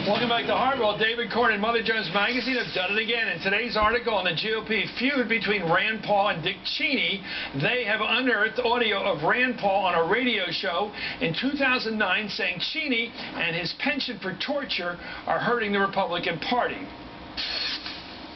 Welcome back to Hardball. David Corn and Mother Jones Magazine have done it again. In today's article on the GOP feud between Rand Paul and Dick Cheney, they have unearthed audio of Rand Paul on a radio show in 2009 saying Cheney and his penchant for torture are hurting the Republican Party.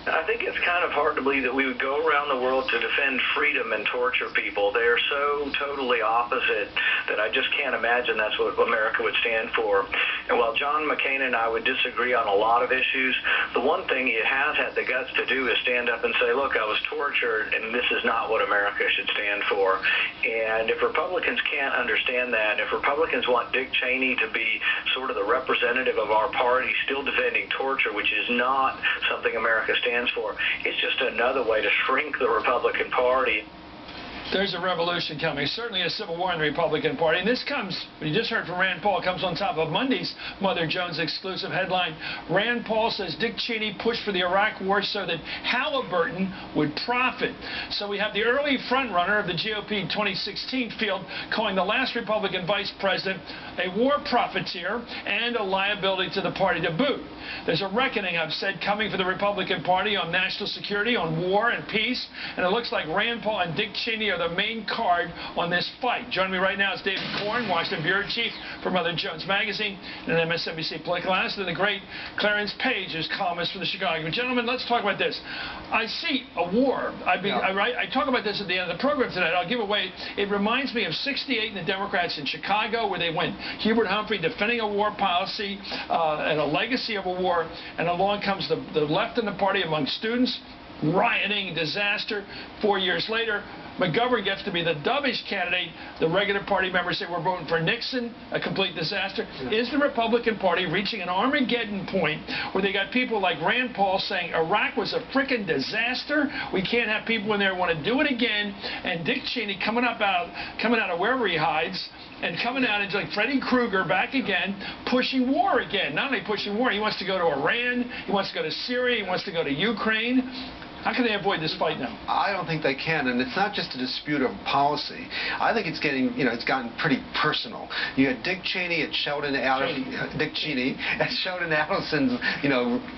I think it's kind of hard to believe that we would go around the world to defend freedom and torture people. They're so totally opposite that I just can't imagine that's what America would stand for. And while John McCain and I would disagree on a lot of issues, the one thing he has had the guts to do is stand up and say, look, I was tortured, and this is not what America should stand for. And if Republicans can't understand that, if Republicans want Dick Cheney to be sort of the representative of our party still defending torture, which is not something America stands for, it's just another way to shrink the Republican Party. There's a revolution coming, certainly a civil war in the Republican Party. And this comes, you just heard from Rand Paul, comes on top of Monday's Mother Jones exclusive headline. Rand Paul says Dick Cheney pushed for the Iraq war so that Halliburton would profit. So we have the early frontrunner of the GOP 2016 field calling the last Republican vice president a war profiteer and a liability to the party to boot. There's a reckoning, I've said, coming for the Republican Party on national security, on war and peace. And it looks like Rand Paul and Dick Cheney are the main card on this fight. Joining me right now is David Corn, Washington Bureau Chief for Mother Jones Magazine and an MSNBC political analyst, and the great Clarence Page, who's columnist for the Chicago. Gentlemen, let's talk about this. I see a war. I talk about this at the end of the program tonight. I'll give away. It reminds me of '68 and the Democrats in Chicago, where they went Hubert Humphrey defending a war policy and a legacy of a war, and along comes the left in the party among students, rioting, disaster. 4 years later, McGovern gets to be the dovish candidate. The regular party members say we're voting for Nixon, a complete disaster. Is the Republican Party reaching an Armageddon point where they got people like Rand Paul saying Iraq was a frickin' disaster? We can't have people in there who want to do it again. And Dick Cheney coming out of wherever he hides and coming out and like Freddy Krueger back again, pushing war again. Not only pushing war, he wants to go to Iran, he wants to go to Syria, he wants to go to Ukraine. How can they avoid this fight now? I don't think they can, and it's not just a dispute of policy. I think it's getting, it's gotten pretty personal. You had Dick Cheney at Sheldon Adelson's,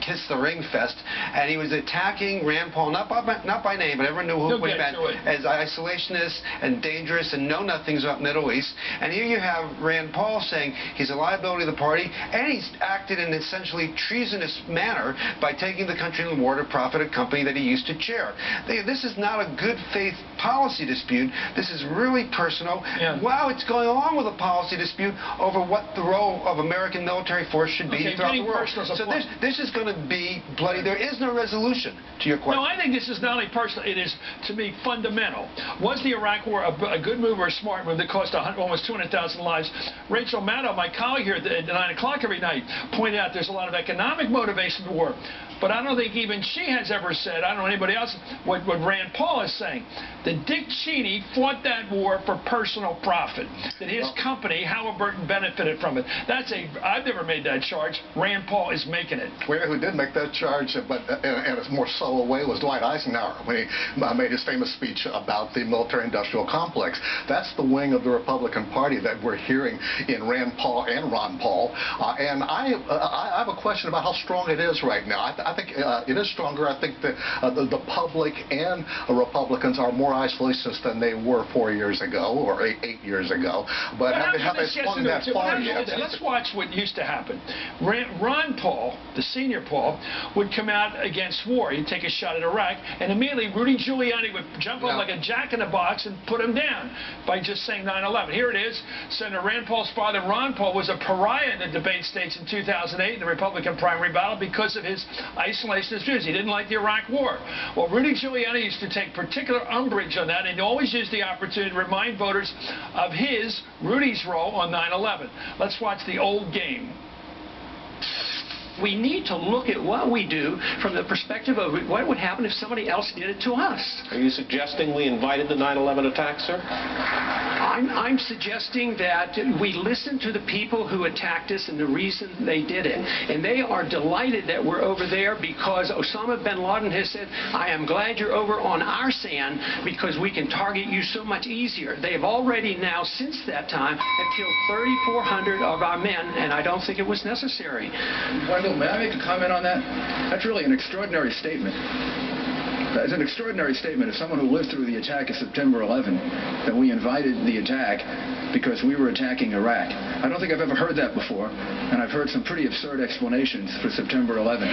Kiss the Ring Fest, and he was attacking Rand Paul, not by name, but everyone knew what he meant, as isolationist and dangerous and know-nothings about Middle East. And here you have Rand Paul saying he's a liability to the party, and he's acted in an essentially treasonous manner by taking the country in the war to profit a company that he used to chair. This is not a good faith policy dispute. This is really personal. Yeah. Wow, it's going along with a policy dispute over what the role of American military force should be throughout the world. So this is going to be bloody. There is no resolution to your question. No, I think this is not only personal, it is, to me, fundamental. Was the Iraq war a good move or a smart move that cost almost 200,000 lives? Rachel Maddow, my colleague here at 9 o'clock every night, pointed out there's a lot of economic motivation to war. But I don't think even she has ever said, I don't know anybody else, what Rand Paul is saying, that Dick Cheney fought that war for personal profit, that his company, Halliburton, benefited from it. I've never made that charge. Rand Paul is making it. Well, who did make that charge, but in a more subtle way, was Dwight Eisenhower, when he made his famous speech about the military-industrial complex. That's the wing of the Republican Party that we're hearing in Rand Paul and Ron Paul. And I have a question about how strong it is right now. I think it is stronger. I think that the public and Republicans are more isolationist than they were 4 years ago or 8 years ago. But have they swung that far yet? Let's watch what used to happen. Ron Paul, the senior Paul, would come out against war. He'd take a shot at Iraq, and immediately Rudy Giuliani would jump up like a jack-in-the-box and put him down by just saying 9/11. Here it is. Senator Rand Paul's father, Ron Paul, was a pariah in the debate stage in 2008 in the Republican primary battle because of his isolationist views. He didn't like the Iraq war. Well, Rudy Giuliani used to take particular umbrage on that and always used the opportunity to remind voters of Rudy's role on 9/11. Let's watch the old game. We need to look at what we do from the perspective of what would happen if somebody else did it to us. Are you suggesting we invited the 9/11 attack, sir? I'm suggesting that we listen to the people who attacked us and the reason they did it. And they are delighted that we're over there because Osama bin Laden has said, I am glad you're over on our sand because we can target you so much easier. They have already now, since that time, have killed 3,400 of our men, and I don't think it was necessary. Wendell, may I make a comment on that? That's really an extraordinary statement. It's an extraordinary statement of someone who lived through the attack of September 11, that we invited the attack because we were attacking Iraq. I don't think I've ever heard that before, and I've heard some pretty absurd explanations for September 11.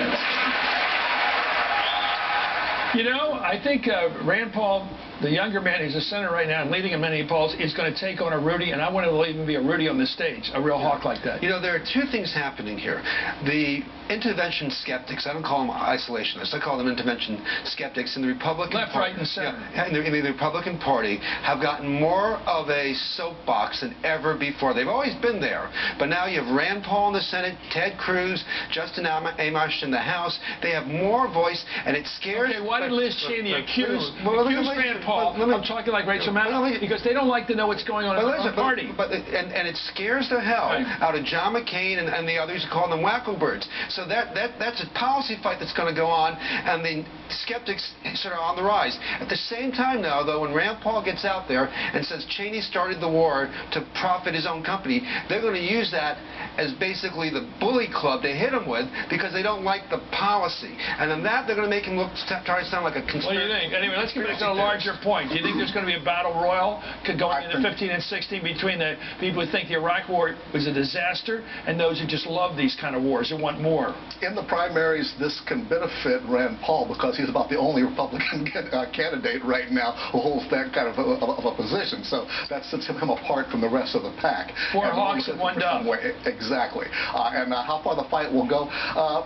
You know, I think Rand Paul, the younger man who's a senator right now and leading in many polls, is going to take on a Rudy, and I want to even be a Rudy on the stage, a real hawk like that. You know, there are two things happening here. The intervention skeptics, I don't call them isolationists, I call them intervention skeptics in the Republican Left, Party. right, and center. Yeah, in the Republican Party have gotten more of a soapbox than ever before. They've always been there, but now you have Rand Paul in the Senate, Ted Cruz, Justin Amash in the House. They have more voice, and it scares... Okay, why did Liz Cheney accuse Rand Paul of talking like Rachel Maddow? Because they don't like to know what's going on in their own party. And it scares the hell out of John McCain and the others who call them wacko birds. So that's a policy fight that's going to go on, and the skeptics sort of on the rise. At the same time now, though, when Rand Paul gets out there and says Cheney started the war to profit his own company, they're going to use that as basically the bully club to hit him with because they don't like the policy. And then that, they're going to make him try to sound like a conspiracy. What do you think? Anyway, let's get back to a larger point. Do you think there's going to be a battle royal going into 15 and 16 between the people who think the Iraq war was a disaster and those who just love these kind of wars and want more? In the primaries, this can benefit Rand Paul because he's about the only Republican candidate right now who holds that kind of a position. So that sets him apart from the rest of the pack. Four hawks and one dove. Exactly. And how far the fight will go?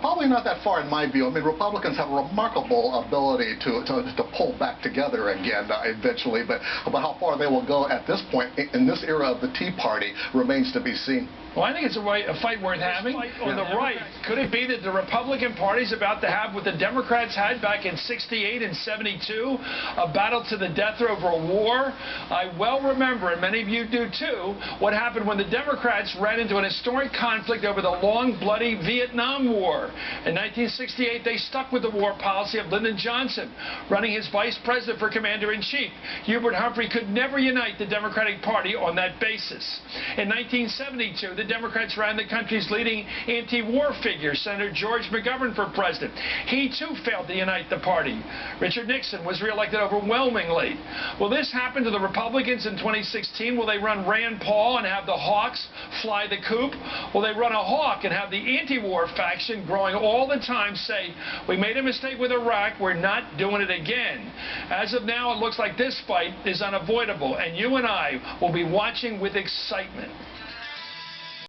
Probably not that far in my view. I mean, Republicans have a remarkable ability to pull back together again eventually, but how far they will go at this point in this era of the Tea Party remains to be seen. Well, I think it's a fight worth having. On the right, could it be that the Republican Party is about to have what the Democrats had back in '68 and '72, a battle to the death over a war? I well remember, and many of you do too, what happened when the Democrats ran into an historic conflict over the long, bloody Vietnam War. In 1968, they stuck with the war policy of Lyndon Johnson, running his vice president for commander-in-chief. Hubert Humphrey could never unite the Democratic Party on that basis. In 1972, the Democrats ran the country's leading anti-war figure, Senator George McGovern, for president. He, too, failed to unite the party. Richard Nixon was reelected overwhelmingly. Will this happen to the Republicans in 2016? Will they run Rand Paul and have the hawks fly the coop? Will they run a hawk and have the anti-war faction growing all the time say, we made a mistake with Iraq, we're not doing it again? As of now, it looks like this fight is unavoidable, and you and I will be watching with excitement.